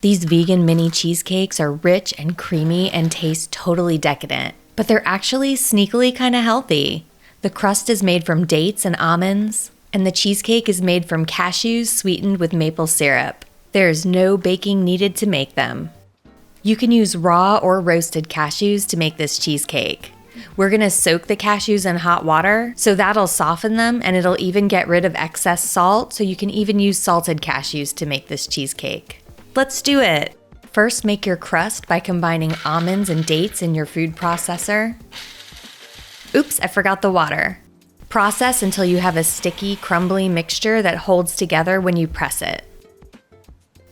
These vegan mini cheesecakes are rich and creamy and taste totally decadent, but they're actually sneakily kind of healthy. The crust is made from dates and almonds, and the cheesecake is made from cashews sweetened with maple syrup. There is no baking needed to make them. You can use raw or roasted cashews to make this cheesecake. We're gonna soak the cashews in hot water, so that'll soften them and it'll even get rid of excess salt, so you can even use salted cashews to make this cheesecake. Let's do it! First, make your crust by combining almonds and dates in your food processor. Oops, I forgot the water. Process until you have a sticky, crumbly mixture that holds together when you press it.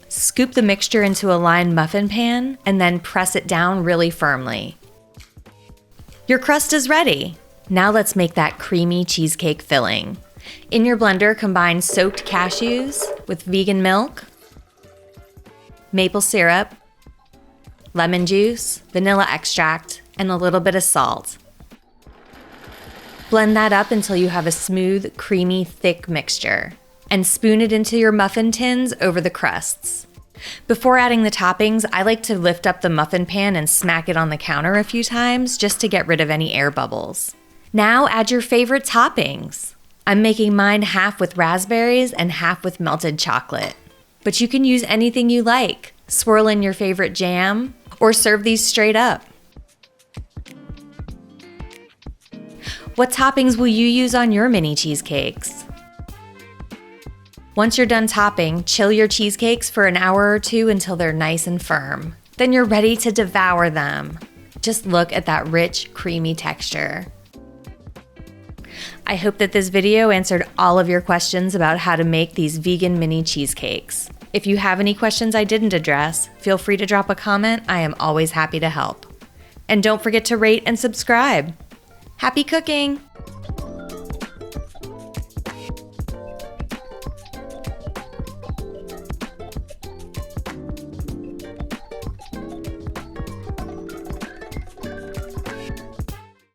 Scoop the mixture into a lined muffin pan and then press it down really firmly. Your crust is ready! Now let's make that creamy cheesecake filling. In your blender, combine soaked cashews with vegan milk, maple syrup, lemon juice, vanilla extract, and a little bit of salt. Blend that up until you have a smooth, creamy, thick mixture, and spoon it into your muffin tins over the crusts. Before adding the toppings, I like to lift up the muffin pan and smack it on the counter a few times just to get rid of any air bubbles. Now add your favorite toppings. I'm making mine half with raspberries and half with melted chocolate. But you can use anything you like. Swirl in your favorite jam, or serve these straight up. What toppings will you use on your mini cheesecakes? Once you're done topping, chill your cheesecakes for an hour or two until they're nice and firm. Then you're ready to devour them. Just look at that rich, creamy texture. I hope that this video answered all of your questions about how to make these vegan mini cheesecakes. If you have any questions I didn't address, feel free to drop a comment. I am always happy to help. And don't forget to rate and subscribe. Happy cooking!